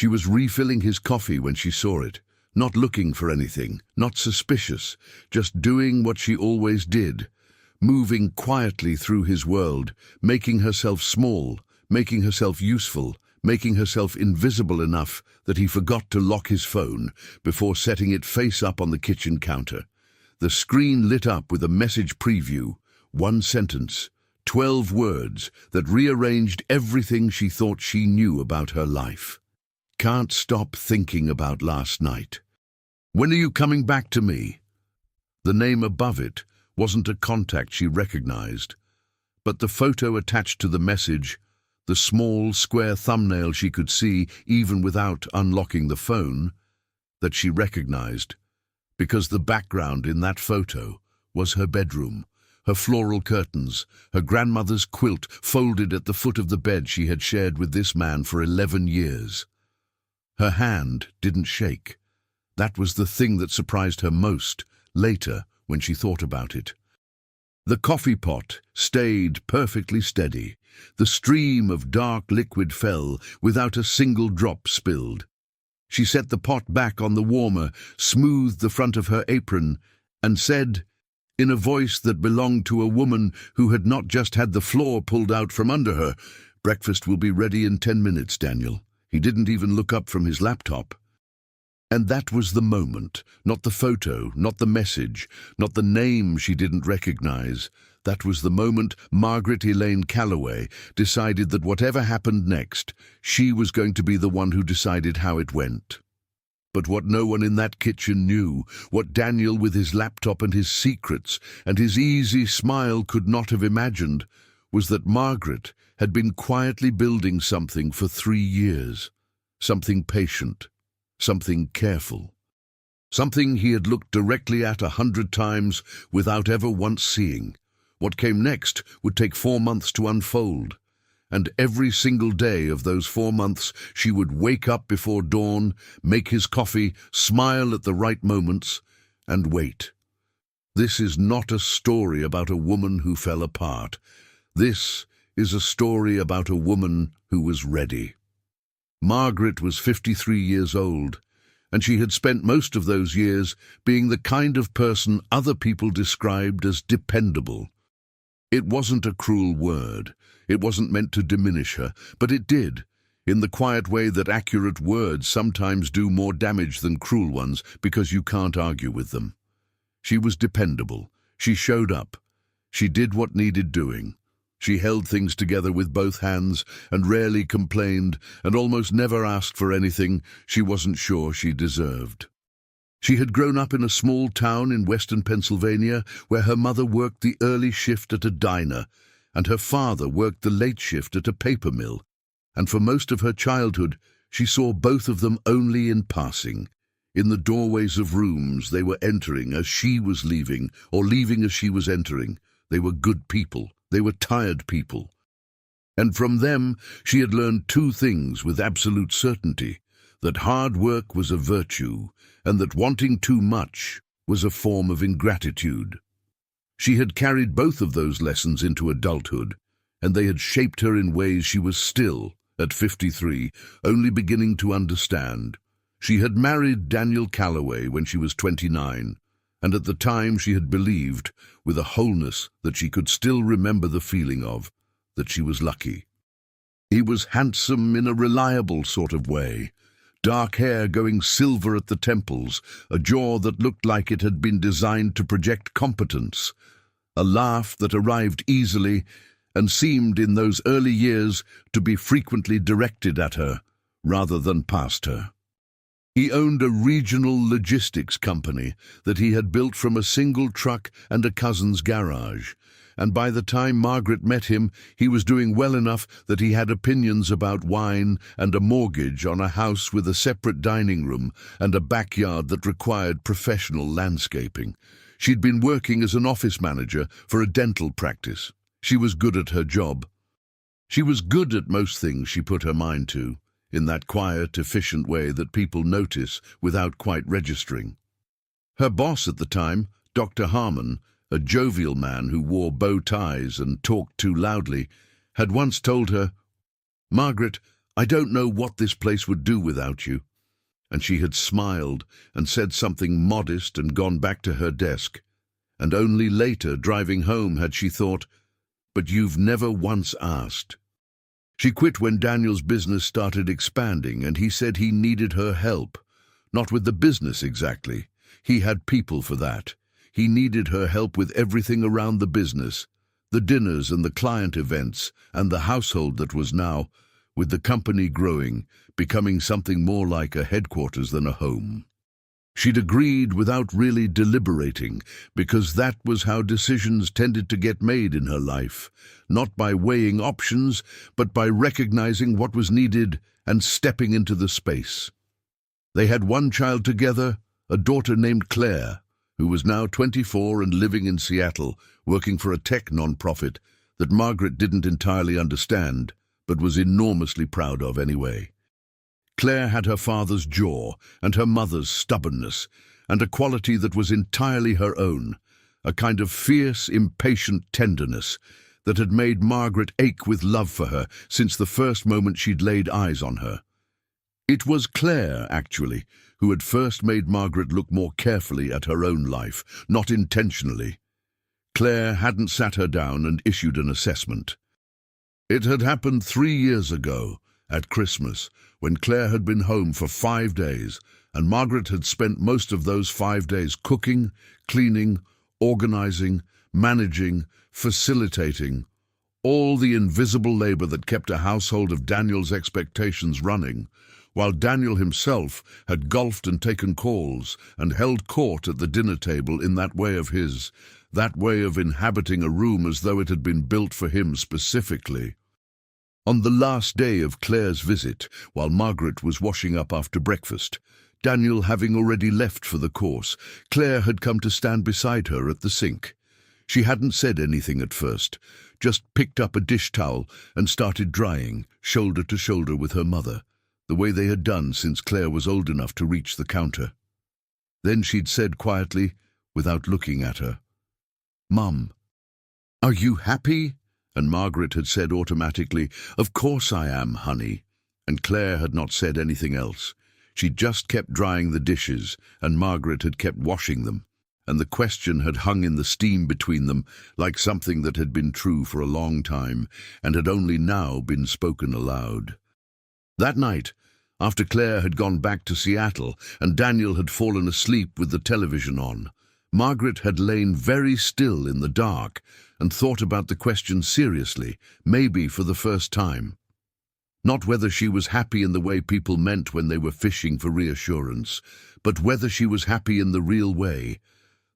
She was refilling his coffee when she saw it, not looking for anything, not suspicious, just doing what she always did, moving quietly through his world, making herself small, making herself useful, making herself invisible enough that he forgot to lock his phone before setting it face up on the kitchen counter. The screen lit up with a message preview, one sentence, 12 words that rearranged everything she thought she knew about her life. Can't stop thinking about last night. When are you coming back to me? The name above it wasn't a contact she recognized, but the photo attached to the message, the small, square thumbnail she could see even without unlocking the phone, that she recognized, because the background in that photo was her bedroom, her floral curtains, her grandmother's quilt folded at the foot of the bed she had shared with this man for 11 years. Her hand didn't shake. That was the thing that surprised her most, later, when she thought about it. The coffee pot stayed perfectly steady. The stream of dark liquid fell without a single drop spilled. She set the pot back on the warmer, smoothed the front of her apron, and said, in a voice that belonged to a woman who had not just had the floor pulled out from under her, "Breakfast will be ready in 10 minutes, Daniel." He didn't even look up from his laptop. And that was the moment, not the photo, not the message, not the name she didn't recognize. That was the moment Margaret Elaine Calloway decided that whatever happened next, she was going to be the one who decided how it went. But what no one in that kitchen knew, what Daniel with his laptop and his secrets and his easy smile could not have imagined, was that Margaret had been quietly building something for 3 years, something patient, something careful, something he had looked directly at 100 times without ever once seeing. What came next would take 4 months to unfold, and every single day of those 4 months she would wake up before dawn, make his coffee, smile at the right moments, and wait. This is not a story about a woman who fell apart. This is a story about a woman who was ready. Margaret was 53 years old, and she had spent most of those years being the kind of person other people described as dependable. It wasn't a cruel word. It wasn't meant to diminish her, but it did, in the quiet way that accurate words sometimes do more damage than cruel ones because you can't argue with them. She was dependable. She showed up. She did what needed doing. She held things together with both hands and rarely complained and almost never asked for anything she wasn't sure she deserved. She had grown up in a small town in western Pennsylvania where her mother worked the early shift at a diner and her father worked the late shift at a paper mill, and for most of her childhood she saw both of them only in passing, in the doorways of rooms they were entering as she was leaving or leaving as she was entering. They were good people. They were tired people. And from them she had learned 2 things with absolute certainty, that hard work was a virtue and that wanting too much was a form of ingratitude. She had carried both of those lessons into adulthood, and they had shaped her in ways she was still, at 53, only beginning to understand. She had married Daniel Calloway when she was 29, and at the time she had believed, with a wholeness that she could still remember the feeling of, that she was lucky. He was handsome in a reliable sort of way, dark hair going silver at the temples, a jaw that looked like it had been designed to project competence, a laugh that arrived easily and seemed in those early years to be frequently directed at her rather than past her. He owned a regional logistics company that he had built from a single truck and a cousin's garage, and by the time Margaret met him, he was doing well enough that he had opinions about wine and a mortgage on a house with a separate dining room and a backyard that required professional landscaping. She'd been working as an office manager for a dental practice. She was good at her job. She was good at most things she put her mind to, in that quiet, efficient way that people notice without quite registering. Her boss at the time, Dr. Harmon, a jovial man who wore bow ties and talked too loudly, had once told her, "Margaret, I don't know what this place would do without you." And she had smiled and said something modest and gone back to her desk. And only later, driving home, had she thought, "But you've never once asked." She quit when Daniel's business started expanding, and he said he needed her help. Not with the business exactly. He had people for that. He needed her help with everything around the business, the dinners and the client events, and the household that was now, with the company growing, becoming something more like a headquarters than a home. She'd agreed without really deliberating, because that was how decisions tended to get made in her life, not by weighing options, but by recognizing what was needed and stepping into the space. They had one child together, a daughter named Claire, who was now 24 and living in Seattle, working for a tech non-profit that Margaret didn't entirely understand, but was enormously proud of anyway. Claire had her father's jaw and her mother's stubbornness, and a quality that was entirely her own, a kind of fierce, impatient tenderness that had made Margaret ache with love for her since the first moment she'd laid eyes on her. It was Claire, actually, who had first made Margaret look more carefully at her own life, not intentionally. Claire hadn't sat her down and issued an assessment. It had happened 3 years ago, at Christmas, when Claire had been home for 5 days, and Margaret had spent most of those 5 days cooking, cleaning, organizing, managing, facilitating, all the invisible labor that kept a household of Daniel's expectations running, while Daniel himself had golfed and taken calls and held court at the dinner table in that way of his, that way of inhabiting a room as though it had been built for him specifically. On the last day of Claire's visit, while Margaret was washing up after breakfast, Daniel having already left for the course, Claire had come to stand beside her at the sink. She hadn't said anything at first, just picked up a dish towel and started drying, shoulder to shoulder with her mother, the way they had done since Claire was old enough to reach the counter. Then she'd said quietly, without looking at her, "Mum, are you happy?" And Margaret had said automatically, "Of course I am, honey." And Claire had not said anything else. She'd just kept drying the dishes, and Margaret had kept washing them, and the question had hung in the steam between them like something that had been true for a long time and had only now been spoken aloud. That night, after Claire had gone back to Seattle and Daniel had fallen asleep with the television on, Margaret had lain very still in the dark and thought about the question seriously, maybe for the first time. Not whether she was happy in the way people meant when they were fishing for reassurance, but whether she was happy in the real way,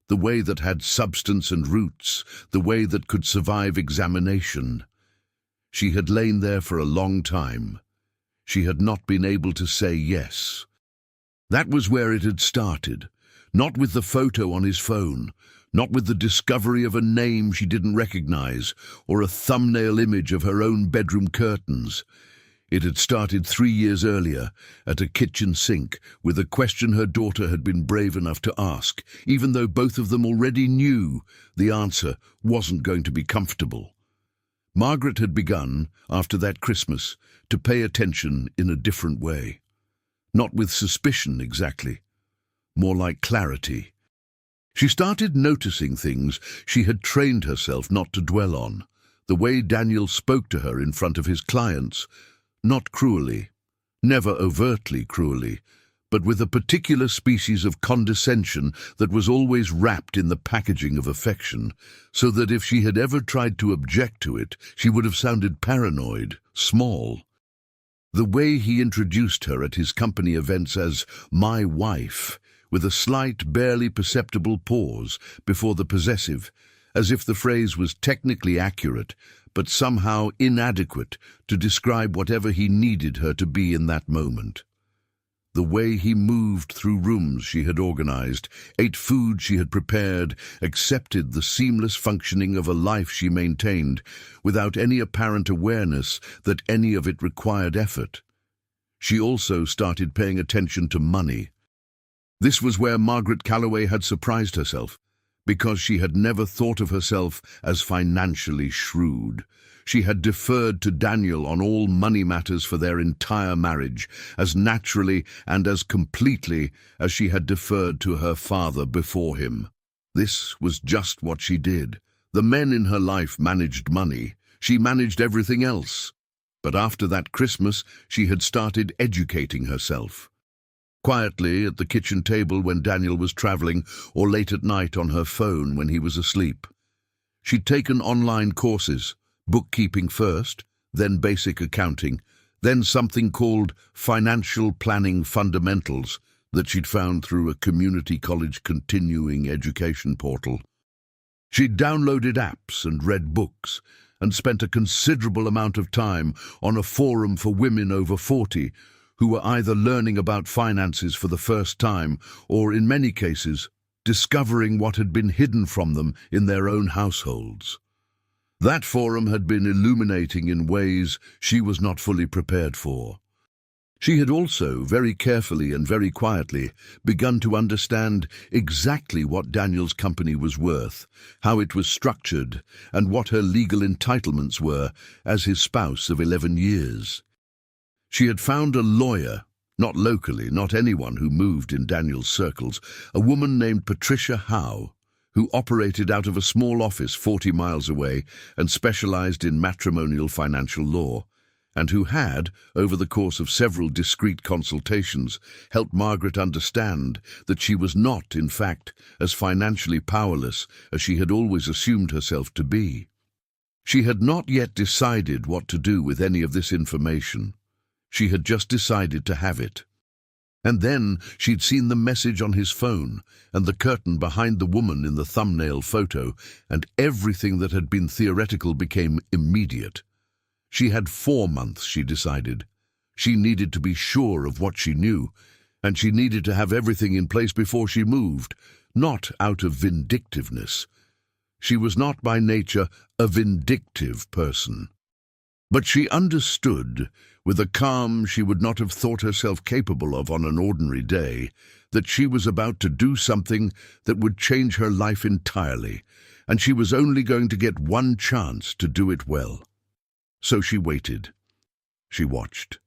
the way that had substance and roots, the way that could survive examination. She had lain there for a long time. She had not been able to say yes. That was where it had started, not with the photo on his phone, not with the discovery of a name she didn't recognize or a thumbnail image of her own bedroom curtains. It had started 3 years earlier, at a kitchen sink, with a question her daughter had been brave enough to ask, even though both of them already knew the answer wasn't going to be comfortable. Margaret had begun, after that Christmas, to pay attention in a different way. Not with suspicion exactly, more like clarity. She started noticing things she had trained herself not to dwell on, the way Daniel spoke to her in front of his clients, not cruelly, never overtly cruelly, but with a particular species of condescension that was always wrapped in the packaging of affection, so that if she had ever tried to object to it, she would have sounded paranoid, small. The way he introduced her at his company events as "my wife," with a slight, barely perceptible pause before the possessive, as if the phrase was technically accurate, but somehow inadequate to describe whatever he needed her to be in that moment. The way he moved through rooms she had organized, ate food she had prepared, accepted the seamless functioning of a life she maintained, without any apparent awareness that any of it required effort. She also started paying attention to money. This was where Margaret Calloway had surprised herself, because she had never thought of herself as financially shrewd. She had deferred to Daniel on all money matters for their entire marriage, as naturally and as completely as she had deferred to her father before him. This was just what she did. The men in her life managed money. She managed everything else. But after that Christmas, she had started educating herself. Quietly at the kitchen table when Daniel was traveling, or late at night on her phone when he was asleep. She'd taken online courses, bookkeeping first, then basic accounting, then something called Financial Planning Fundamentals that she'd found through a community college continuing education portal. She'd downloaded apps and read books and spent a considerable amount of time on a forum for women over 40 who were either learning about finances for the first time or, in many cases, discovering what had been hidden from them in their own households. That forum had been illuminating in ways she was not fully prepared for. She had also, very carefully and very quietly, begun to understand exactly what Daniel's company was worth, how it was structured, and what her legal entitlements were as his spouse of 11 years. She had found a lawyer, not locally, not anyone who moved in Daniel's circles, a woman named Patricia Howe, who operated out of a small office 40 miles away and specialized in matrimonial financial law, and who had, over the course of several discreet consultations, helped Margaret understand that she was not, in fact, as financially powerless as she had always assumed herself to be. She had not yet decided what to do with any of this information. She had just decided to have it. And then she'd seen the message on his phone and the curtain behind the woman in the thumbnail photo, and everything that had been theoretical became immediate. She had 4 months, she decided. She needed to be sure of what she knew, and she needed to have everything in place before she moved, not out of vindictiveness. She was not by nature a vindictive person. But she understood, with a calm she would not have thought herself capable of on an ordinary day, that she was about to do something that would change her life entirely, and she was only going to get one chance to do it well. So she waited. She watched.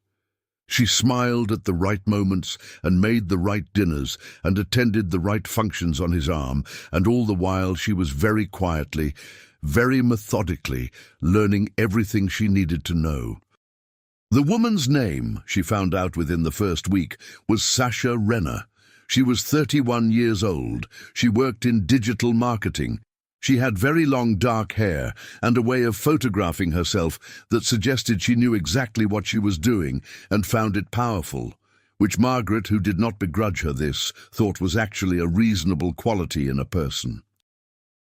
She smiled at the right moments and made the right dinners and attended the right functions on his arm, and all the while she was very quietly, very methodically, learning everything she needed to know. The woman's name, she found out within the first week, was Sasha Renner. She was 31 years old. She worked in digital marketing. She had very long dark hair and a way of photographing herself that suggested she knew exactly what she was doing and found it powerful, which Margaret, who did not begrudge her this, thought was actually a reasonable quality in a person.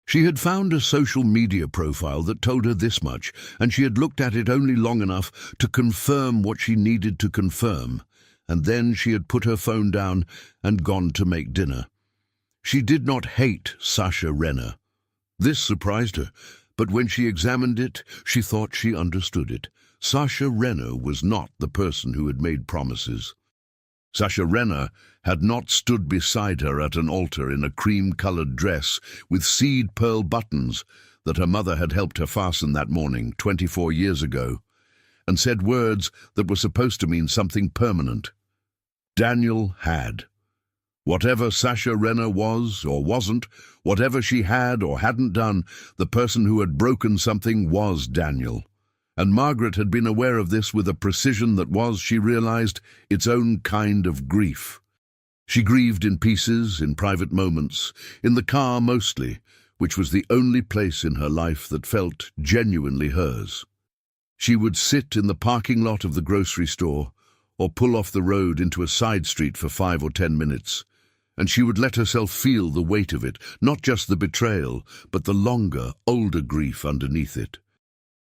She had found a social media profile that told her this much, and she had looked at it only long enough to confirm what she needed to confirm, and then she had put her phone down and gone to make dinner. She did not hate Sasha Renner. This surprised her, but when she examined it, she thought she understood it. Sasha Renner was not the person who had made promises. Sasha Renner had not stood beside her at an altar in a cream-colored dress with seed pearl buttons that her mother had helped her fasten that morning 24 years ago, and said words that were supposed to mean something permanent. Daniel had. Whatever Sasha Renner was or wasn't, whatever she had or hadn't done, the person who had broken something was Daniel. And Margaret had been aware of this with a precision that was, she realized, its own kind of grief. She grieved in pieces, in private moments, in the car mostly, which was the only place in her life that felt genuinely hers. She would sit in the parking lot of the grocery store or pull off the road into a side street for 5 or 10 minutes, and she would let herself feel the weight of it, not just the betrayal, but the longer, older grief underneath it.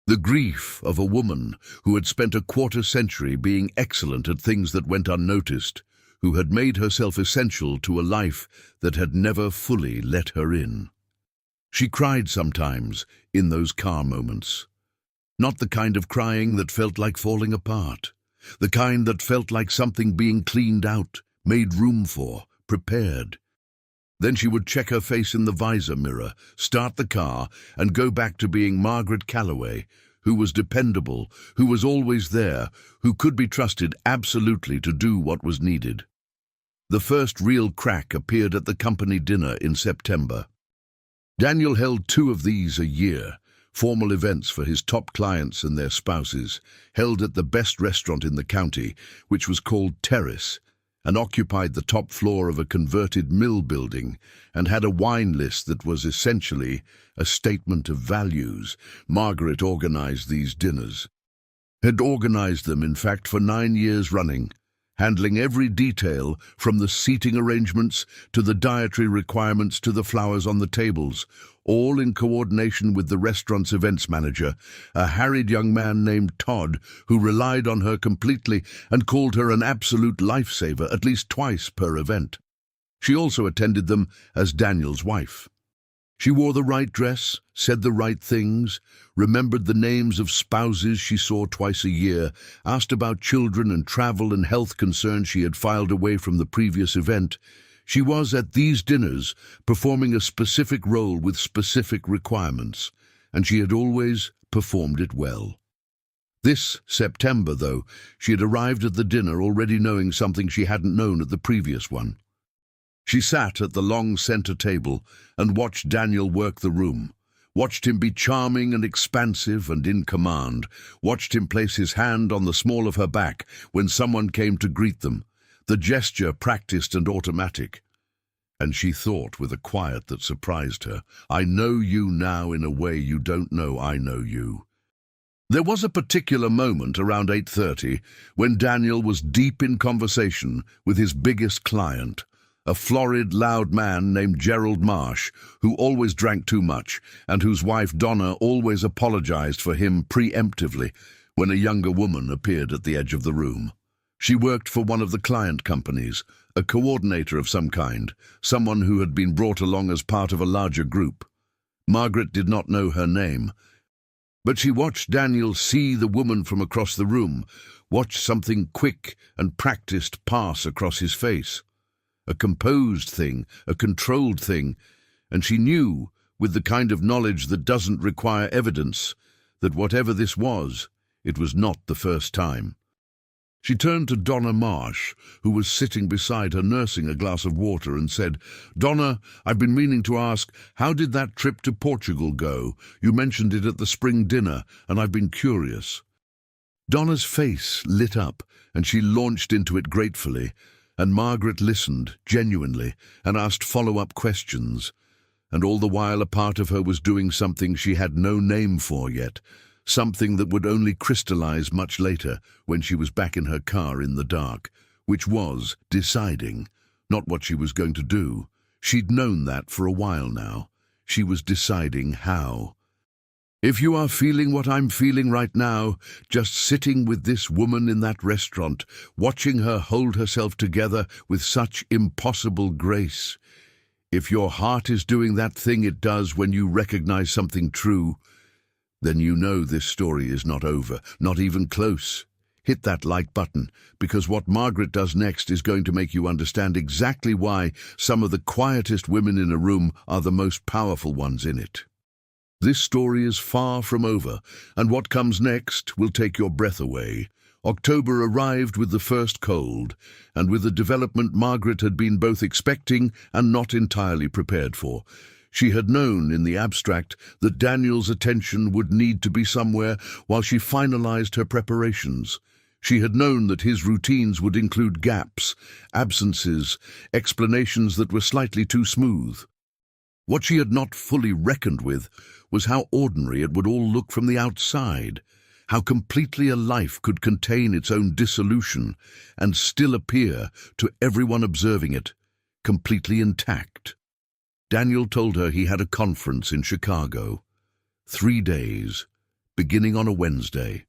The grief of a woman who had spent a quarter-century being excellent at things that went unnoticed, who had made herself essential to a life that had never fully let her in. She cried sometimes in those car moments. Not the kind of crying that felt like falling apart, the kind that felt like something being cleaned out, made room for, prepared. Then she would check her face in the visor mirror, start the car, and go back to being Margaret Calloway, who was dependable, who was always there, who could be trusted absolutely to do what was needed. The first real crack appeared at the company dinner in September. Daniel held 2 of these a year, formal events for his top clients and their spouses, held at the best restaurant in the county, which was called Terrace, and occupied the top floor of a converted mill building, and had a wine list that was essentially a statement of values. Margaret organized these dinners. Had organized them, in fact, for 9 years running, handling every detail from the seating arrangements to the dietary requirements to the flowers on the tables, all in coordination with the restaurant's events manager, a harried young man named Todd, who relied on her completely and called her an absolute lifesaver at least twice per event. She also attended them as Daniel's wife. She wore the right dress, said the right things, remembered the names of spouses she saw twice a year, asked about children and travel and health concerns she had filed away from the previous event. She was, at these dinners, performing a specific role with specific requirements, and she had always performed it well. This September, though, she had arrived at the dinner already knowing something she hadn't known at the previous one. She sat at the long center table and watched Daniel work the room, watched him be charming and expansive and in command, watched him place his hand on the small of her back when someone came to greet them, the gesture practiced and automatic. And she thought with a quiet that surprised her, "I know you now in a way you don't know I know you." There was a particular moment around 8:30 when Daniel was deep in conversation with his biggest client, a florid, loud man named Gerald Marsh, who always drank too much and whose wife Donna always apologized for him preemptively when a younger woman appeared at the edge of the room. She worked for one of the client companies, a coordinator of some kind, someone who had been brought along as part of a larger group. Margaret did not know her name, but she watched Daniel see the woman from across the room, watch something quick and practiced pass across his face. A composed thing, a controlled thing, and she knew, with the kind of knowledge that doesn't require evidence, that whatever this was, it was not the first time. She turned to Donna Marsh, who was sitting beside her nursing a glass of water, and said, "Donna, I've been meaning to ask, how did that trip to Portugal go? You mentioned it at the spring dinner, and I've been curious." Donna's face lit up, and she launched into it gratefully, and Margaret listened, genuinely, and asked follow-up questions. And all the while a part of her was doing something she had no name for yet, something that would only crystallize much later when she was back in her car in the dark, which was deciding, not what she was going to do. She'd known that for a while now. She was deciding how. If you are feeling what I'm feeling right now, just sitting with this woman in that restaurant, watching her hold herself together with such impossible grace, if your heart is doing that thing it does when you recognize something true, then you know this story is not over, not even close. Hit that like button, because what Margaret does next is going to make you understand exactly why some of the quietest women in a room are the most powerful ones in it. This story is far from over, and what comes next will take your breath away. October arrived with the first cold, and with a development Margaret had been both expecting and not entirely prepared for. She had known, in the abstract, that Daniel's attention would need to be somewhere while she finalized her preparations. She had known that his routines would include gaps, absences, explanations that were slightly too smooth. What she had not fully reckoned with was how ordinary it would all look from the outside, how completely a life could contain its own dissolution and still appear, to everyone observing it, completely intact. Daniel told her he had a conference in Chicago. 3 days, beginning on a Wednesday.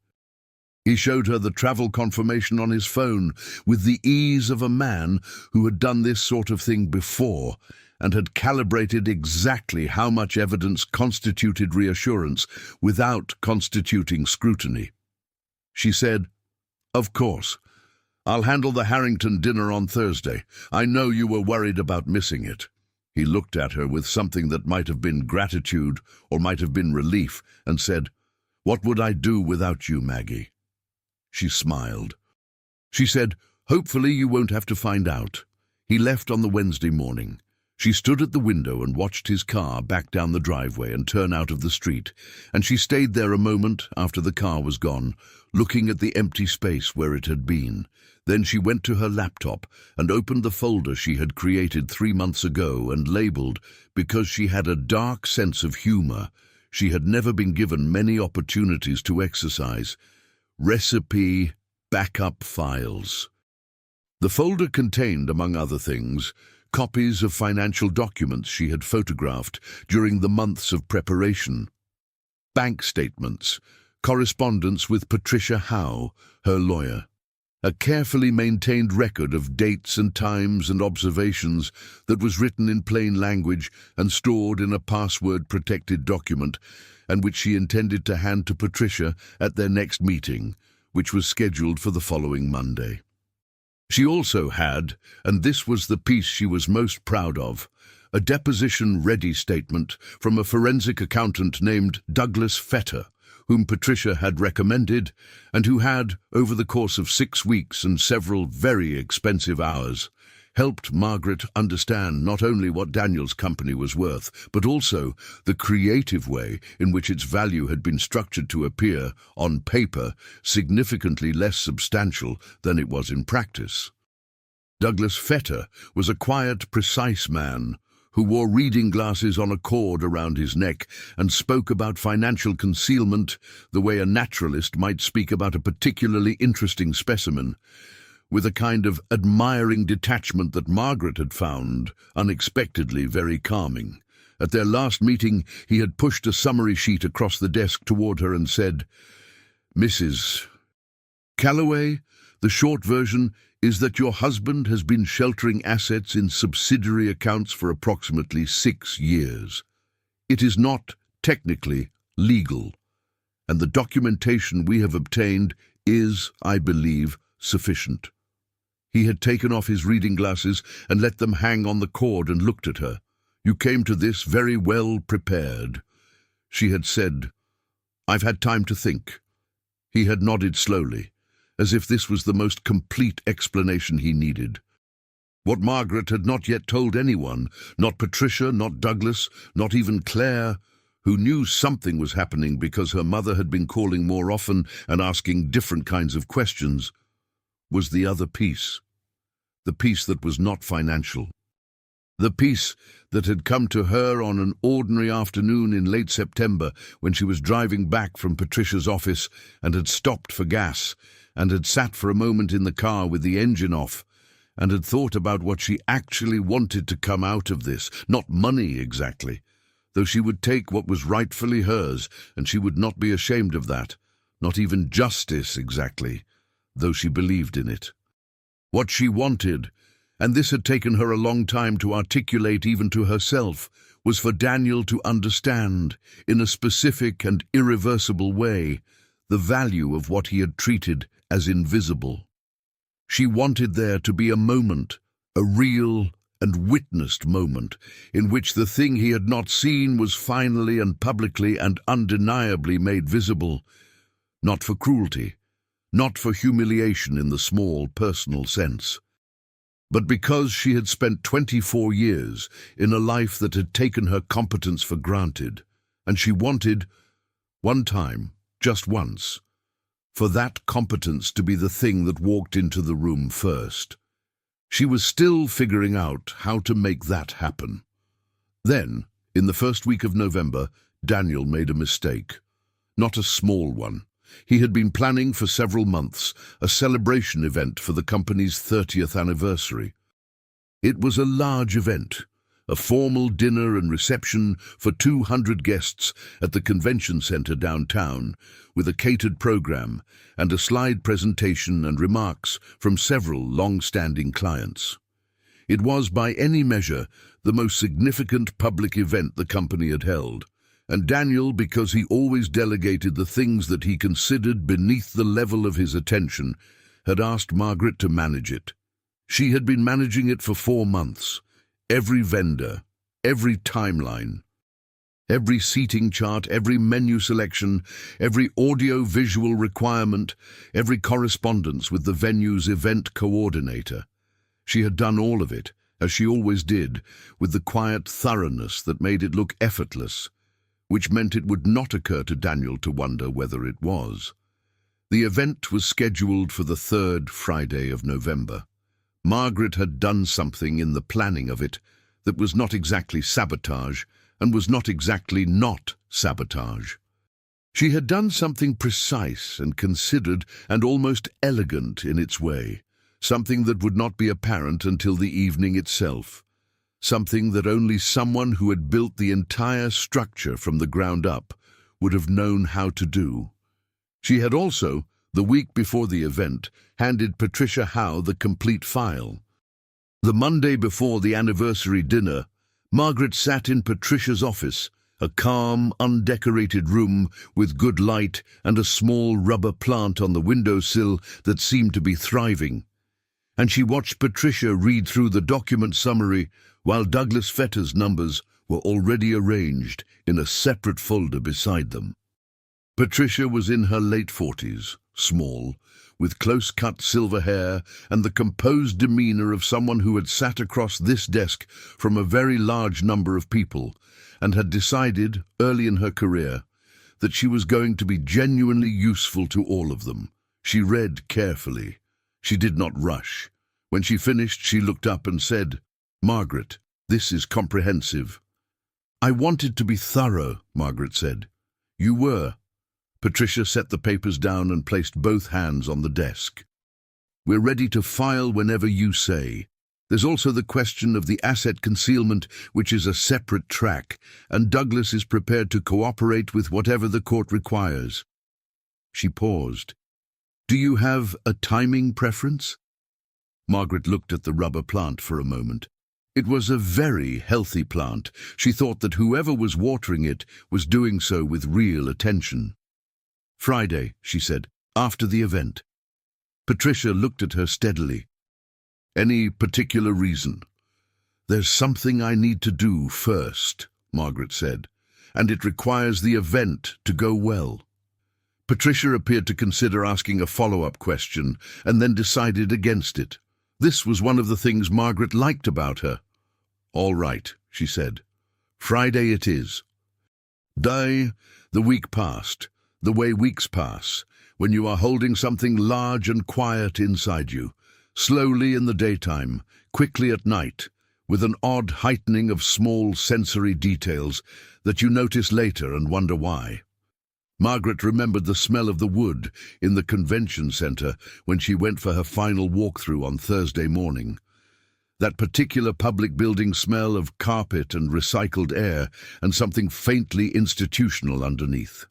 He showed her the travel confirmation on his phone with the ease of a man who had done this sort of thing before and had calibrated exactly how much evidence constituted reassurance without constituting scrutiny. She said, "Of course. I'll handle the Harrington dinner on Thursday. I know you were worried about missing it." He looked at her with something that might have been gratitude or might have been relief and said, "What would I do without you, Maggie?" She smiled. She said, "Hopefully you won't have to find out." He left on the Wednesday morning. She stood at the window and watched his car back down the driveway and turn out of the street, and she stayed there a moment after the car was gone, looking at the empty space where it had been. Then she went to her laptop and opened the folder she had created 3 months ago and labeled, because she had a dark sense of humor she had never been given many opportunities to exercise, Recipe Backup Files. The folder contained, among other things, copies of financial documents she had photographed during the months of preparation, bank statements, correspondence with Patricia Howe, her lawyer, a carefully maintained record of dates and times and observations that was written in plain language and stored in a password-protected document, and which she intended to hand to Patricia at their next meeting, which was scheduled for the following Monday. She also had, and this was the piece she was most proud of, a deposition-ready statement from a forensic accountant named Douglas Fetter, whom Patricia had recommended, and who had, over the course of 6 weeks and several very expensive hours, helped Margaret understand not only what Daniel's company was worth, but also the creative way in which its value had been structured to appear, on paper, significantly less substantial than it was in practice. Douglas Fetter was a quiet, precise man who wore reading glasses on a cord around his neck and spoke about financial concealment the way a naturalist might speak about a particularly interesting specimen, with a kind of admiring detachment that Margaret had found unexpectedly very calming. At their last meeting, he had pushed a summary sheet across the desk toward her and said, "Mrs. Calloway, the short version is that your husband has been sheltering assets in subsidiary accounts for approximately 6 years. It is not technically legal, and the documentation we have obtained is, I believe, sufficient." He had taken off his reading glasses and let them hang on the cord and looked at her. "You came to this very well prepared." She had said, "I've had time to think." He had nodded slowly, as if this was the most complete explanation he needed. What Margaret had not yet told anyone, not Patricia, not Douglas, not even Claire, who knew something was happening because her mother had been calling more often and asking different kinds of questions, was the other piece. The piece that was not financial. The piece that had come to her on an ordinary afternoon in late September when she was driving back from Patricia's office and had stopped for gas and had sat for a moment in the car with the engine off and had thought about what she actually wanted to come out of this, not money exactly, though she would take what was rightfully hers and she would not be ashamed of that, not even justice exactly, though she believed in it. What she wanted, and this had taken her a long time to articulate even to herself, was for Daniel to understand, in a specific and irreversible way, the value of what he had treated as invisible. She wanted there to be a moment, a real and witnessed moment, in which the thing he had not seen was finally and publicly and undeniably made visible, not for cruelty, not for humiliation in the small personal sense, but because she had spent 24 years in a life that had taken her competence for granted, and she wanted, one time, just once, for that competence to be the thing that walked into the room first. She was still figuring out how to make that happen. Then, in the first week of November, Daniel made a mistake. Not a small one. He had been planning for several months a celebration event for the company's 30th anniversary. It was a large event, a formal dinner and reception for 200 guests at the convention center downtown, with a catered program and a slide presentation and remarks from several long-standing clients. It was, by any measure, the most significant public event the company had held, and Daniel, because he always delegated the things that he considered beneath the level of his attention, had asked Margaret to manage it. She had been managing it for 4 months. Every vendor, every timeline. Every seating chart, every menu selection, every audio-visual requirement, every correspondence with the venue's event coordinator. She had done all of it, as she always did, with the quiet thoroughness that made it look effortless, which meant it would not occur to Daniel to wonder whether it was. The event was scheduled for the 3rd Friday of November. Margaret had done something in the planning of it that was not exactly sabotage, and was not exactly not sabotage. She had done something precise and considered and almost elegant in its way, something that would not be apparent until the evening itself, something that only someone who had built the entire structure from the ground up would have known how to do. She had also, the week before the event, handed Patricia Howe the complete file. The Monday before the anniversary dinner, Margaret sat in Patricia's office, a calm, undecorated room with good light and a small rubber plant on the windowsill that seemed to be thriving. And she watched Patricia read through the document summary while Douglas Fetter's numbers were already arranged in a separate folder beside them. Patricia was in her late 40s, small, with close-cut silver hair and the composed demeanor of someone who had sat across this desk from a very large number of people and had decided, early in her career, that she was going to be genuinely useful to all of them. She read carefully. She did not rush. When she finished, she looked up and said, "Margaret, this is comprehensive." "I wanted to be thorough," Margaret said. "You were." Patricia set the papers down and placed both hands on the desk. "We're ready to file whenever you say. There's also the question of the asset concealment, which is a separate track, and Douglas is prepared to cooperate with whatever the court requires." She paused. "Do you have a timing preference?" Margaret looked at the rubber plant for a moment. It was a very healthy plant. She thought that whoever was watering it was doing so with real attention. "Friday," she said, "after the event." Patricia looked at her steadily. "Any particular reason?" "There's something I need to do first," Margaret said, "and it requires the event to go well." Patricia appeared to consider asking a follow-up question and then decided against it. This was one of the things Margaret liked about her. "All right," she said. "Friday it is." The week passed. The way weeks pass, when you are holding something large and quiet inside you, slowly in the daytime, quickly at night, with an odd heightening of small sensory details that you notice later and wonder why. Margaret remembered the smell of the wood in the convention center when she went for her final walkthrough on Thursday morning. That particular public building smell of carpet and recycled air and something faintly institutional underneath.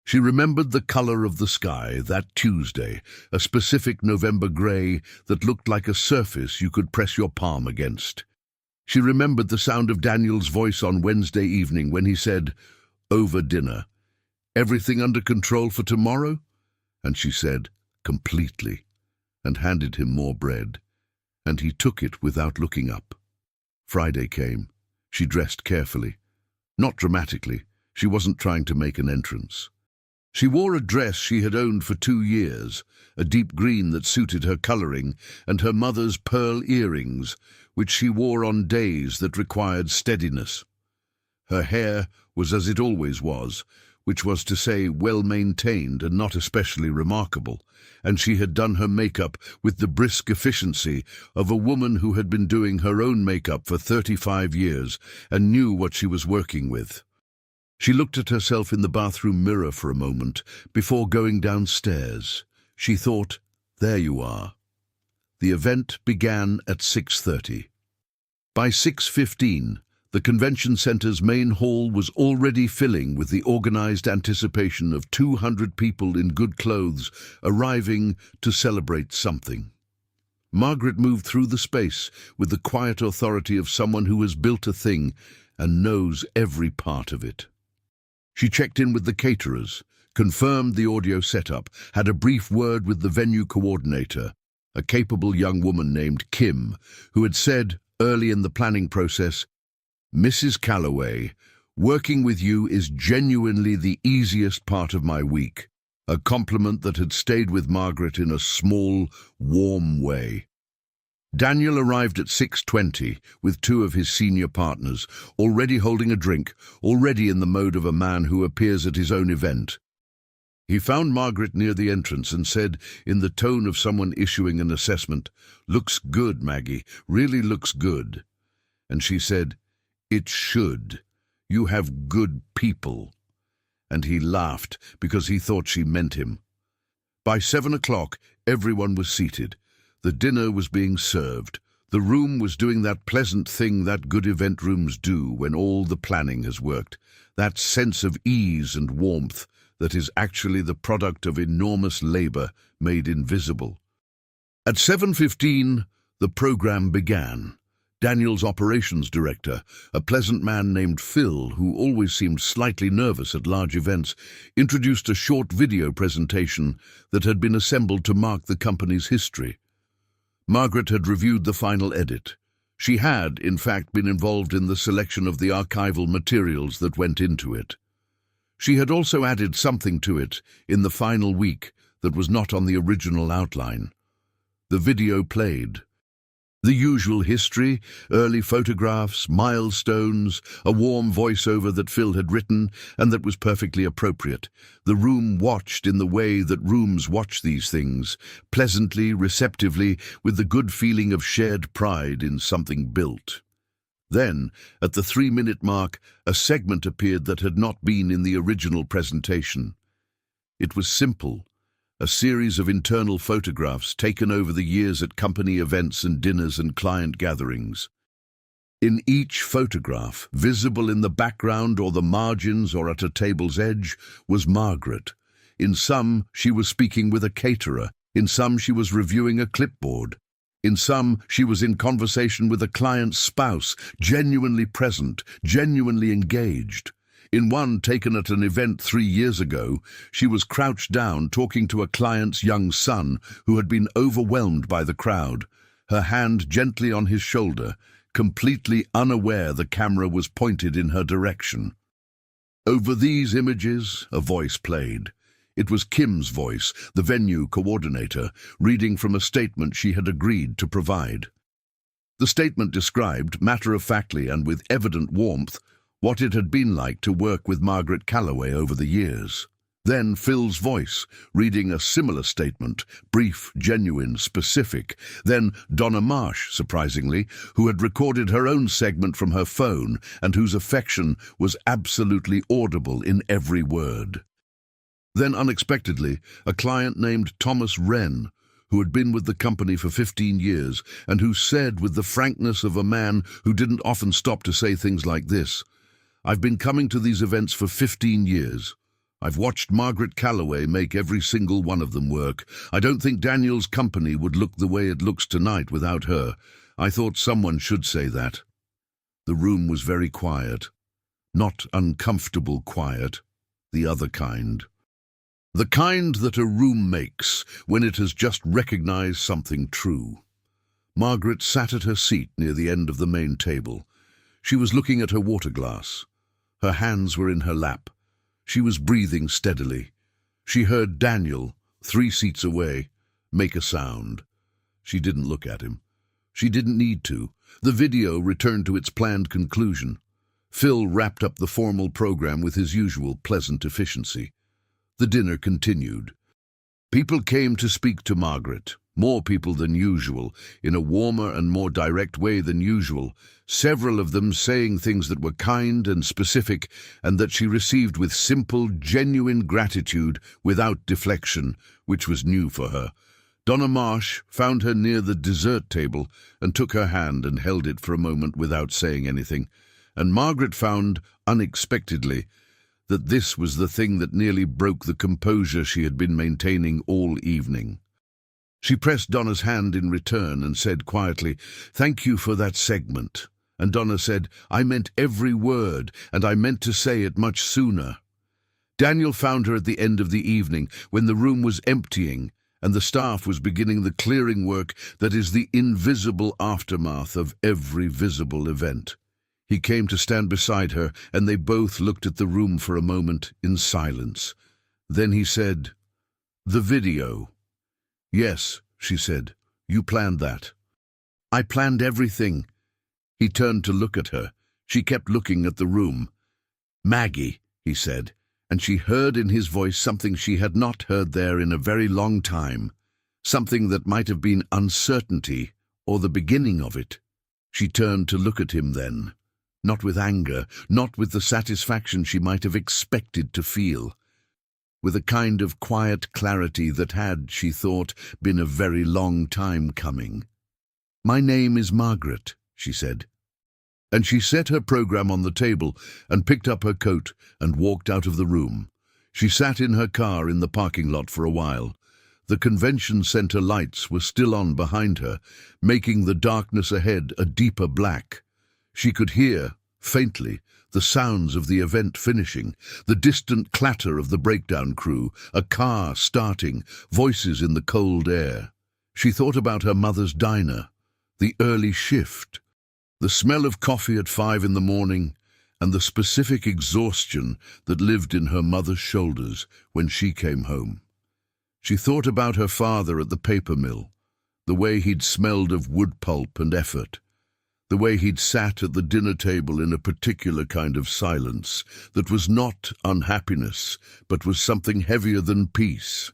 She remembered the color of the sky that Tuesday, a specific November gray that looked like a surface you could press your palm against. She remembered the sound of Daniel's voice on Wednesday evening when he said, over dinner, "Everything under control for tomorrow?" And she said, "Completely," and handed him more bread. And he took it without looking up. Friday came. She dressed carefully. Not dramatically. She wasn't trying to make an entrance. She wore a dress she had owned for 2 years, a deep green that suited her coloring, and her mother's pearl earrings, which she wore on days that required steadiness. Her hair was as it always was, which was to say well-maintained and not especially remarkable, and she had done her makeup with the brisk efficiency of a woman who had been doing her own makeup for 35 years and knew what she was working with. She looked at herself in the bathroom mirror for a moment before going downstairs. She thought, there you are. The event began at 6:30. By 6:15, the convention center's main hall was already filling with the organized anticipation of 200 people in good clothes arriving to celebrate something. Margaret moved through the space with the quiet authority of someone who has built a thing and knows every part of it. She checked in with the caterers, confirmed the audio setup, had a brief word with the venue coordinator, a capable young woman named Kim, who had said, early in the planning process, "Mrs. Calloway, working with you is genuinely the easiest part of my week." A compliment that had stayed with Margaret in a small, warm way. Daniel arrived at 6:20 with two of his senior partners, already holding a drink, already in the mode of a man who appears at his own event. He found Margaret near the entrance and said, in the tone of someone issuing an assessment, "Looks good, Maggie, really looks good." And she said, "It should. You have good people." And he laughed because he thought she meant him. By 7 o'clock, everyone was seated. The dinner was being served. The room was doing that pleasant thing that good event rooms do when all the planning has worked, that sense of ease and warmth that is actually the product of enormous labor made invisible. At 7:15, the program began. Daniel's operations director, a pleasant man named Phil, who always seemed slightly nervous at large events, introduced a short video presentation that had been assembled to mark the company's history. Margaret had reviewed the final edit. She had, in fact, been involved in the selection of the archival materials that went into it. She had also added something to it in the final week that was not on the original outline. The video played. The usual history, early photographs, milestones, a warm voiceover that Phil had written and that was perfectly appropriate. The room watched in the way that rooms watch these things, pleasantly, receptively, with the good feeling of shared pride in something built. Then, at the 3-minute mark, a segment appeared that had not been in the original presentation. It was simple. A series of internal photographs taken over the years at company events and dinners and client gatherings. In each photograph, visible in the background or the margins or at a table's edge, was Margaret. In some, she was speaking with a caterer. In some, she was reviewing a clipboard. In some, she was in conversation with a client's spouse, genuinely present, genuinely engaged. In one taken at an event 3 years ago, she was crouched down talking to a client's young son who had been overwhelmed by the crowd, her hand gently on his shoulder, completely unaware the camera was pointed in her direction. Over these images, a voice played. It was Kim's voice, the venue coordinator, reading from a statement she had agreed to provide. The statement described, matter-of-factly and with evident warmth, what it had been like to work with Margaret Calloway over the years. Then Phil's voice, reading a similar statement, brief, genuine, specific. Then Donna Marsh, surprisingly, who had recorded her own segment from her phone and whose affection was absolutely audible in every word. Then, unexpectedly, a client named Thomas Wren, who had been with the company for 15 years and who said with the frankness of a man who didn't often stop to say things like this, "I've been coming to these events for 15 years. I've watched Margaret Calloway make every single one of them work. I don't think Daniel's company would look the way it looks tonight without her. I thought someone should say that." The room was very quiet. Not uncomfortable quiet, the other kind. The kind that a room makes when it has just recognized something true. Margaret sat at her seat near the end of the main table. She was looking at her water glass. Her hands were in her lap. She was breathing steadily. She heard Daniel, 3 seats away, make a sound. She didn't look at him. She didn't need to. The video returned to its planned conclusion. Phil wrapped up the formal program with his usual pleasant efficiency. The dinner continued. People came to speak to Margaret, more people than usual, in a warmer and more direct way than usual, several of them saying things that were kind and specific and that she received with simple, genuine gratitude without deflection, which was new for her. Donna Marsh found her near the dessert table and took her hand and held it for a moment without saying anything, and Margaret found, unexpectedly, that this was the thing that nearly broke the composure she had been maintaining all evening. She pressed Donna's hand in return and said quietly, "Thank you for that segment." And Donna said, "I meant every word, and I meant to say it much sooner." Daniel found her at the end of the evening, when the room was emptying, and the staff was beginning the clearing work that is the invisible aftermath of every visible event. He came to stand beside her, and they both looked at the room for a moment in silence. Then he said, "The video." "Yes," she said, "you planned that." "I planned everything." He turned to look at her. She kept looking at the room. "Maggie," he said, and she heard in his voice something she had not heard there in a very long time, something that might have been uncertainty or the beginning of it. She turned to look at him then, not with anger, not with the satisfaction she might have expected to feel, with a kind of quiet clarity that had, she thought, been a very long time coming. "My name is Margaret," she said. And she set her program on the table and picked up her coat and walked out of the room. She sat in her car in the parking lot for a while. The convention center lights were still on behind her, making the darkness ahead a deeper black. She could hear, faintly, the sounds of the event finishing, the distant clatter of the breakdown crew, a car starting, voices in the cold air. She thought about her mother's diner, the early shift, the smell of coffee at 5 in the morning, and the specific exhaustion that lived in her mother's shoulders when she came home. She thought about her father at the paper mill, the way he'd smelled of wood pulp and effort, the way he'd sat at the dinner table in a particular kind of silence that was not unhappiness, but was something heavier than peace.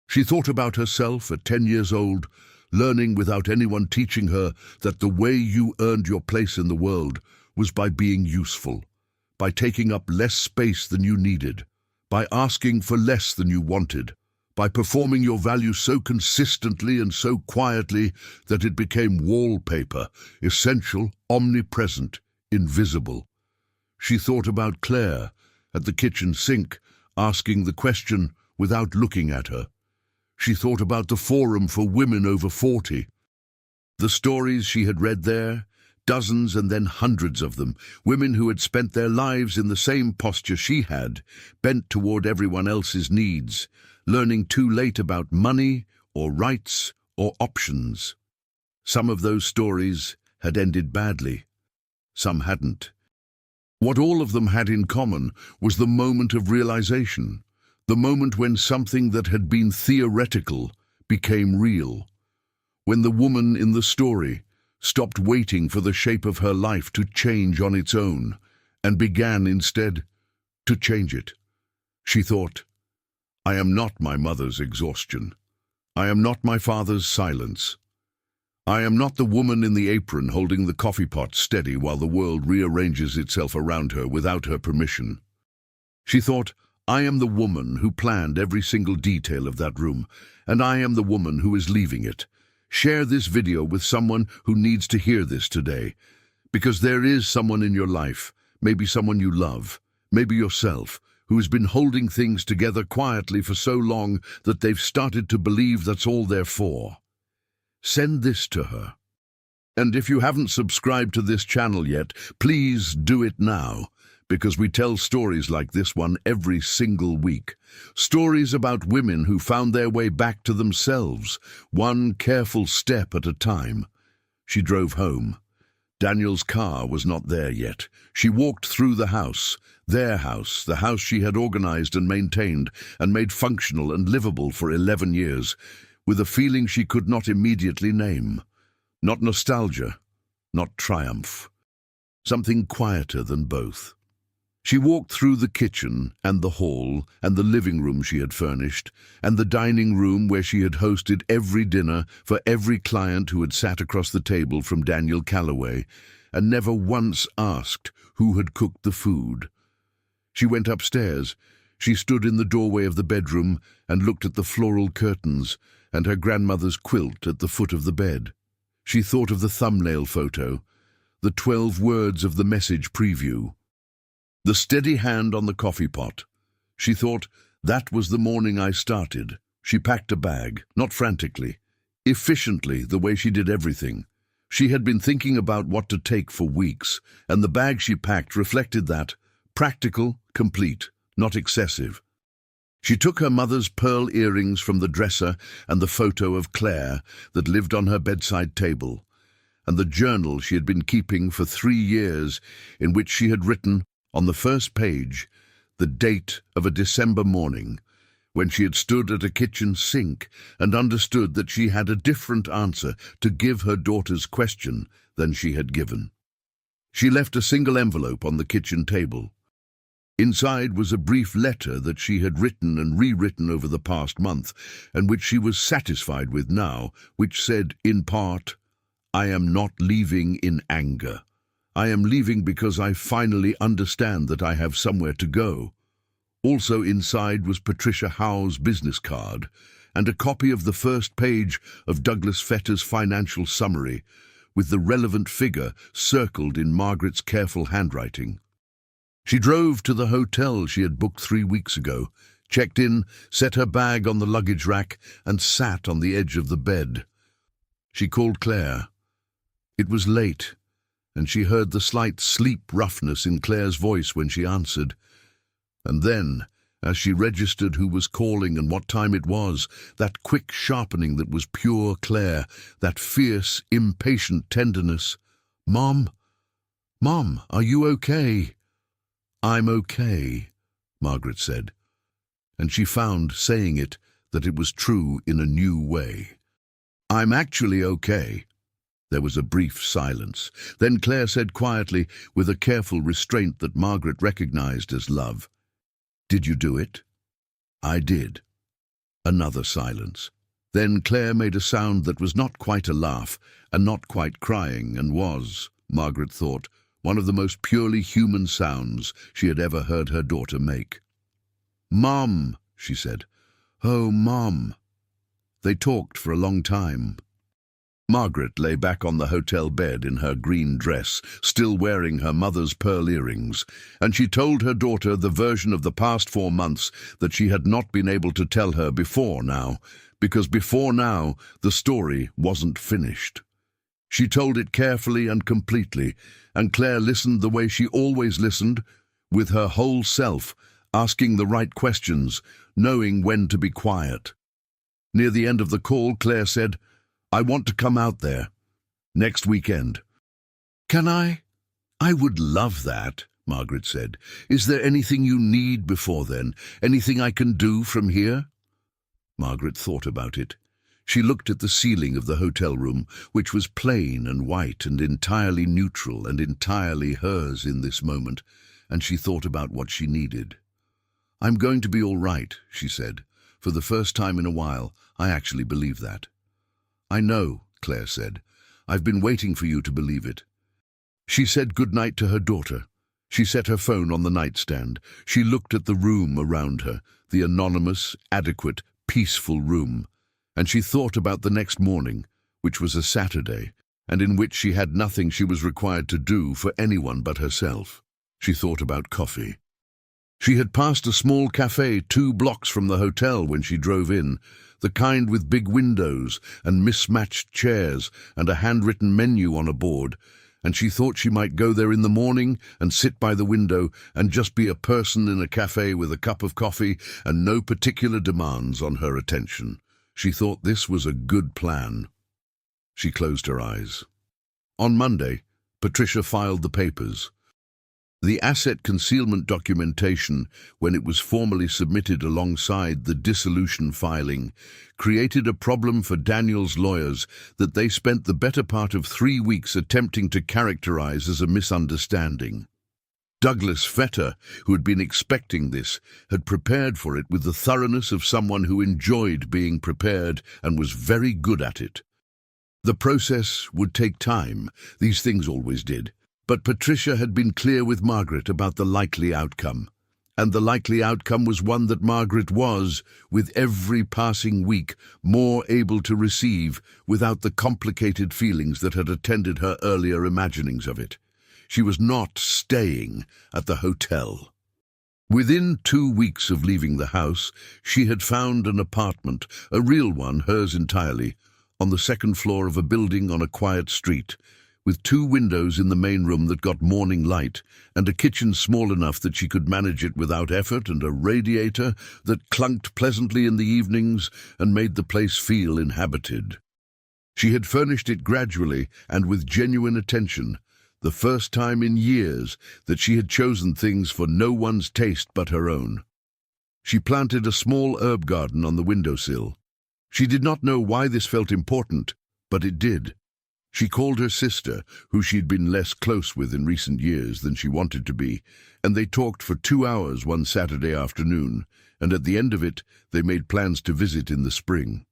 She thought about herself at 10 years old, learning without anyone teaching her that the way you earned your place in the world was by being useful, by taking up less space than you needed, by asking for less than you wanted, by performing your value so consistently and so quietly that it became wallpaper, essential, omnipresent, invisible. She thought about Claire at the kitchen sink, asking the question without looking at her. She thought about the forum for women over 40. The stories she had read there, dozens and then hundreds of them, women who had spent their lives in the same posture she had, bent toward everyone else's needs, learning too late about money or rights or options. Some of those stories had ended badly. Some hadn't. What all of them had in common was the moment of realization, the moment when something that had been theoretical became real, when the woman in the story stopped waiting for the shape of her life to change on its own and began instead to change it. She thought, "I am not my mother's exhaustion. I am not my father's silence. I am not the woman in the apron holding the coffee pot steady while the world rearranges itself around her without her permission." She thought, "I am the woman who planned every single detail of that room, and I am the woman who is leaving it. Share this video with someone who needs to hear this today, because there is someone in your life, maybe someone you love, maybe yourself, who has been holding things together quietly for so long that they've started to believe that's all they're for. Send this to her. And if you haven't subscribed to this channel yet, please do it now, because we tell stories like this one every single week. Stories about women who found their way back to themselves, one careful step at a time. She drove home. Daniel's car was not there yet. She walked through the house, their house, the house she had organized and maintained and made functional and livable for 11 years, with a feeling she could not immediately name. Not nostalgia, not triumph. Something quieter than both. She walked through the kitchen and the hall and the living room she had furnished and the dining room where she had hosted every dinner for every client who had sat across the table from Daniel Calloway, and never once asked who had cooked the food. She went upstairs. She stood in the doorway of the bedroom and looked at the floral curtains and her grandmother's quilt at the foot of the bed. She thought of the thumbnail photo, the 12 words of the message preview, the steady hand on the coffee pot. She thought, that was the morning I started. She packed a bag, not frantically, efficiently, the way she did everything. She had been thinking about what to take for weeks, and the bag she packed reflected that. Practical, complete, not excessive. She took her mother's pearl earrings from the dresser and the photo of Claire that lived on her bedside table, and the journal she had been keeping for 3 years, in which she had written, on the first page, the date of a December morning, when she had stood at a kitchen sink and understood that she had a different answer to give her daughter's question than she had given. She left a single envelope on the kitchen table. Inside was a brief letter that she had written and rewritten over the past month, and which she was satisfied with now, which said, in part, "I am not leaving in anger. I am leaving because I finally understand that I have somewhere to go." Also inside was Patricia Howe's business card, and a copy of the first page of Douglas Fetter's financial summary, with the relevant figure circled in Margaret's careful handwriting. She drove to the hotel she had booked 3 weeks ago, checked in, set her bag on the luggage rack, and sat on the edge of the bed. She called Claire. It was late, and she heard the slight sleep roughness in Claire's voice when she answered. And then, as she registered who was calling and what time it was, that quick sharpening that was pure Claire, that fierce, impatient tenderness. "Mom? Mom, are you okay?" "I'm okay," Margaret said, and she found, saying it, that it was true in a new way. "I'm actually okay." There was a brief silence. Then Claire said quietly, with a careful restraint that Margaret recognized as love, "Did you do it?" "I did." Another silence. Then Claire made a sound that was not quite a laugh, and not quite crying, and was, Margaret thought, one of the most purely human sounds she had ever heard her daughter make. "Mom," she said. "Oh, Mom." They talked for a long time. Margaret lay back on the hotel bed in her green dress, still wearing her mother's pearl earrings, and she told her daughter the version of the past 4 months that she had not been able to tell her before now, because before now the story wasn't finished. She told it carefully and completely, and Claire listened the way she always listened, with her whole self, asking the right questions, knowing when to be quiet. Near the end of the call, Claire said, "I want to come out there. Next weekend." "Can I?" "I would love that," Margaret said. "Is there anything you need before then? Anything I can do from here?" Margaret thought about it. She looked at the ceiling of the hotel room, which was plain and white and entirely neutral and entirely hers in this moment, and she thought about what she needed. "I'm going to be all right," she said. "For the first time in a while, I actually believe that." "I know," Claire said. "I've been waiting for you to believe it." She said goodnight to her daughter. She set her phone on the nightstand. She looked at the room around her, the anonymous, adequate, peaceful room, and she thought about the next morning, which was a Saturday, and in which she had nothing she was required to do for anyone but herself. She thought about coffee. She had passed a small cafe 2 blocks from the hotel when she drove in, the kind with big windows and mismatched chairs and a handwritten menu on a board, and she thought she might go there in the morning and sit by the window and just be a person in a cafe with a cup of coffee and no particular demands on her attention. She thought this was a good plan. She closed her eyes. On Monday, Patricia filed the papers. The asset concealment documentation, when it was formally submitted alongside the dissolution filing, created a problem for Daniel's lawyers that they spent the better part of 3 weeks attempting to characterize as a misunderstanding. Douglas Fetter, who had been expecting this, had prepared for it with the thoroughness of someone who enjoyed being prepared and was very good at it. The process would take time, these things always did, but Patricia had been clear with Margaret about the likely outcome. And the likely outcome was one that Margaret was, with every passing week, more able to receive without the complicated feelings that had attended her earlier imaginings of it. She was not staying at the hotel. Within 2 weeks of leaving the house, she had found an apartment, a real one, hers entirely, on the 2nd floor of a building on a quiet street, with 2 windows in the main room that got morning light, and a kitchen small enough that she could manage it without effort, and a radiator that clunked pleasantly in the evenings and made the place feel inhabited. She had furnished it gradually and with genuine attention, the first time in years that she had chosen things for no one's taste but her own. She planted a small herb garden on the windowsill. She did not know why this felt important, but it did. She called her sister, who she'd been less close with in recent years than she wanted to be, and they talked for 2 hours one Saturday afternoon, and at the end of it, they made plans to visit in the spring.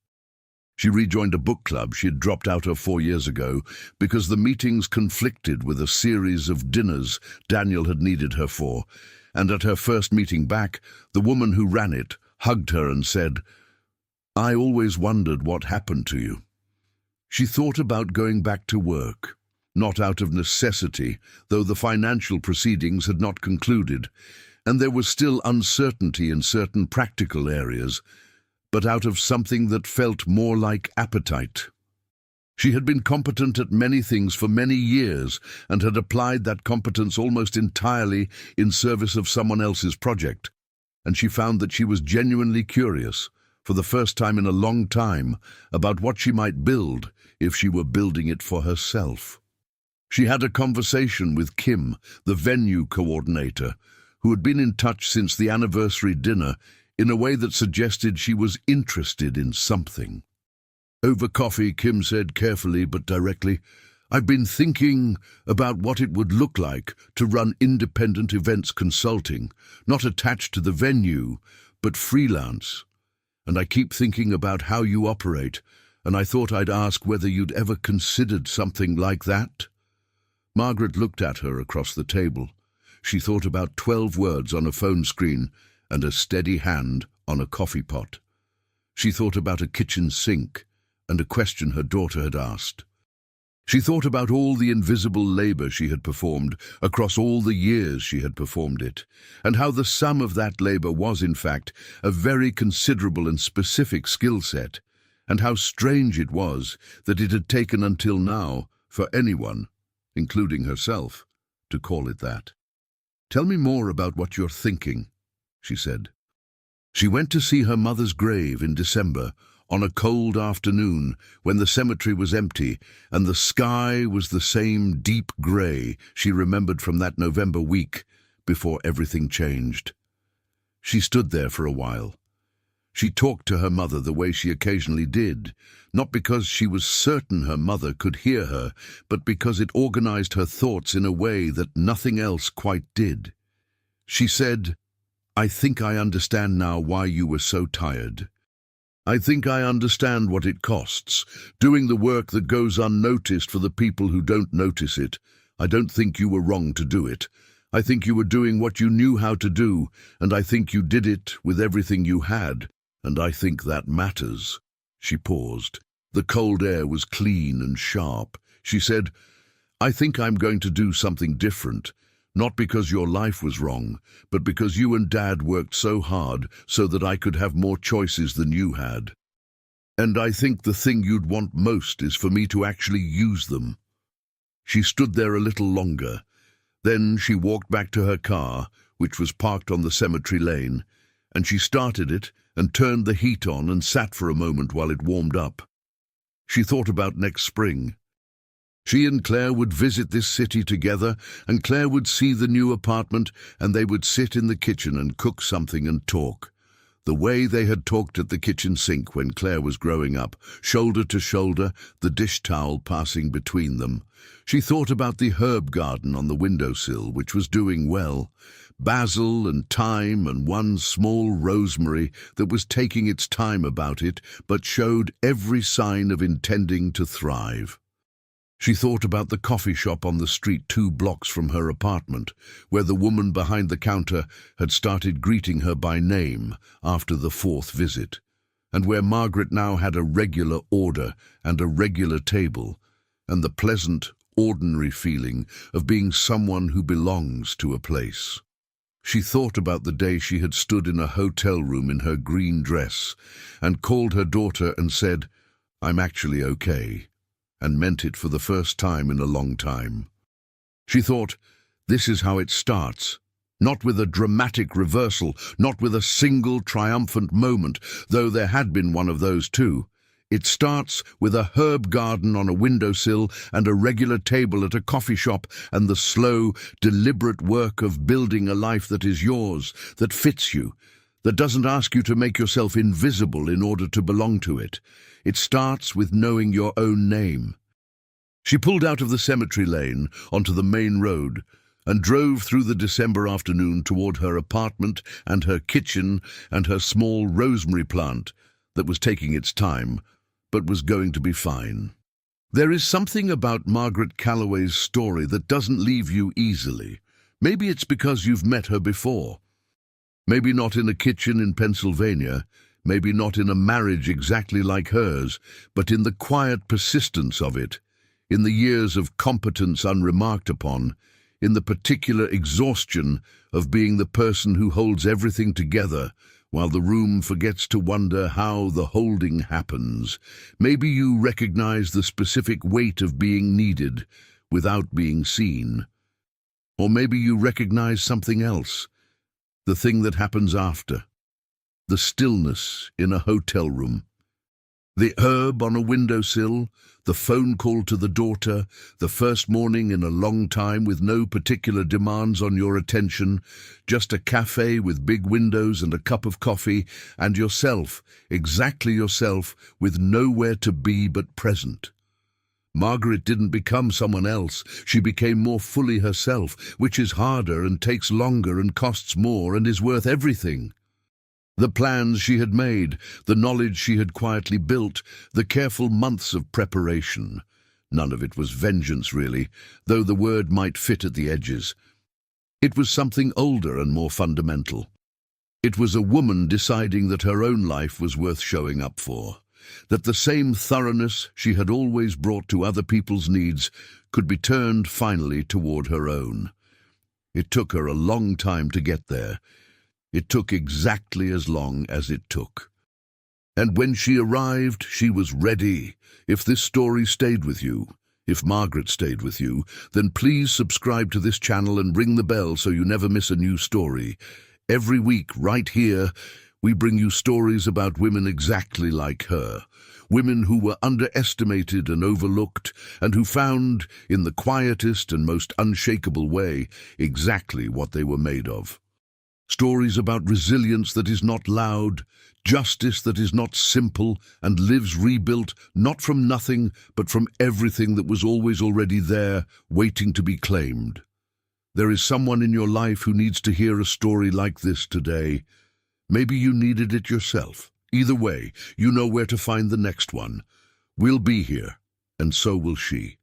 She rejoined a book club she had dropped out of 4 years ago because the meetings conflicted with a series of dinners Daniel had needed her for, and at her first meeting back, the woman who ran it hugged her and said, "I always wondered what happened to you." She thought about going back to work, not out of necessity, though the financial proceedings had not concluded, and there was still uncertainty in certain practical areas, but out of something that felt more like appetite. She had been competent at many things for many years and had applied that competence almost entirely in service of someone else's project, and she found that she was genuinely curious, for the first time in a long time, about what she might build if she were building it for herself. She had a conversation with Kim, the venue coordinator, who had been in touch since the anniversary dinner in a way that suggested she was interested in something. Over coffee, Kim said carefully but directly, "I've been thinking about what it would look like to run independent events consulting, not attached to the venue, but freelance. And I keep thinking about how you operate, and I thought I'd ask whether you'd ever considered something like that." Margaret looked at her across the table. She thought about 12 words on a phone screen and a steady hand on a coffee pot. She thought about a kitchen sink and a question her daughter had asked. She thought about all the invisible labor she had performed across all the years she had performed it, and how the sum of that labor was, in fact, a very considerable and specific skill set, and how strange it was that it had taken until now for anyone, including herself, to call it that. "Tell me more about what you're thinking," she said. She went to see her mother's grave in December, on a cold afternoon when the cemetery was empty and the sky was the same deep grey she remembered from that November week before everything changed. She stood there for a while. She talked to her mother the way she occasionally did, not because she was certain her mother could hear her, but because it organized her thoughts in a way that nothing else quite did. She said, "I think I understand now why you were so tired. I think I understand what it costs, doing the work that goes unnoticed for the people who don't notice it. I don't think you were wrong to do it. I think you were doing what you knew how to do, and I think you did it with everything you had, and I think that matters." She paused. The cold air was clean and sharp. She said, "I think I'm going to do something different. Not because your life was wrong, but because you and Dad worked so hard so that I could have more choices than you had. And I think the thing you'd want most is for me to actually use them." She stood there a little longer. Then she walked back to her car, which was parked on the cemetery lane, and she started it and turned the heat on and sat for a moment while it warmed up. She thought about next spring. She and Claire would visit this city together, and Claire would see the new apartment, and they would sit in the kitchen and cook something and talk. The way they had talked at the kitchen sink when Claire was growing up, shoulder to shoulder, the dish towel passing between them. She thought about the herb garden on the windowsill, which was doing well. Basil and thyme and one small rosemary that was taking its time about it, but showed every sign of intending to thrive. She thought about the coffee shop on the street 2 blocks from her apartment, where the woman behind the counter had started greeting her by name after the 4th visit, and where Margaret now had a regular order and a regular table, and the pleasant, ordinary feeling of being someone who belongs to a place. She thought about the day she had stood in a hotel room in her green dress and called her daughter and said, "I'm actually okay," and meant it for the first time in a long time. She thought, this is how it starts, not with a dramatic reversal, not with a single triumphant moment, though there had been one of those too. It starts with a herb garden on a windowsill and a regular table at a coffee shop and the slow, deliberate work of building a life that is yours, that fits you, that doesn't ask you to make yourself invisible in order to belong to it. It starts with knowing your own name. She pulled out of the cemetery lane onto the main road and drove through the December afternoon toward her apartment and her kitchen and her small rosemary plant that was taking its time, but was going to be fine. There is something about Margaret Calloway's story that doesn't leave you easily. Maybe it's because you've met her before. Maybe not in a kitchen in Pennsylvania, maybe not in a marriage exactly like hers, but in the quiet persistence of it, in the years of competence unremarked upon, in the particular exhaustion of being the person who holds everything together while the room forgets to wonder how the holding happens. Maybe you recognize the specific weight of being needed without being seen. Or maybe you recognize something else, the thing that happens after. The stillness in a hotel room. The herb on a windowsill, the phone call to the daughter, the first morning in a long time with no particular demands on your attention, just a cafe with big windows and a cup of coffee, and yourself, exactly yourself, with nowhere to be but present. Margaret didn't become someone else. She became more fully herself, which is harder and takes longer and costs more and is worth everything. The plans she had made, the knowledge she had quietly built, the careful months of preparation. None of it was vengeance, really, though the word might fit at the edges. It was something older and more fundamental. It was a woman deciding that her own life was worth showing up for, that the same thoroughness she had always brought to other people's needs could be turned finally toward her own. It took her a long time to get there. It took exactly as long as it took. And when she arrived, she was ready. If this story stayed with you, if Margaret stayed with you, then please subscribe to this channel and ring the bell so you never miss a new story. Every week, right here, we bring you stories about women exactly like her. Women who were underestimated and overlooked, and who found, in the quietest and most unshakable way, exactly what they were made of. Stories about resilience that is not loud, justice that is not simple, and lives rebuilt not from nothing, but from everything that was always already there, waiting to be claimed. There is someone in your life who needs to hear a story like this today. Maybe you needed it yourself. Either way, you know where to find the next one. We'll be here, and so will she.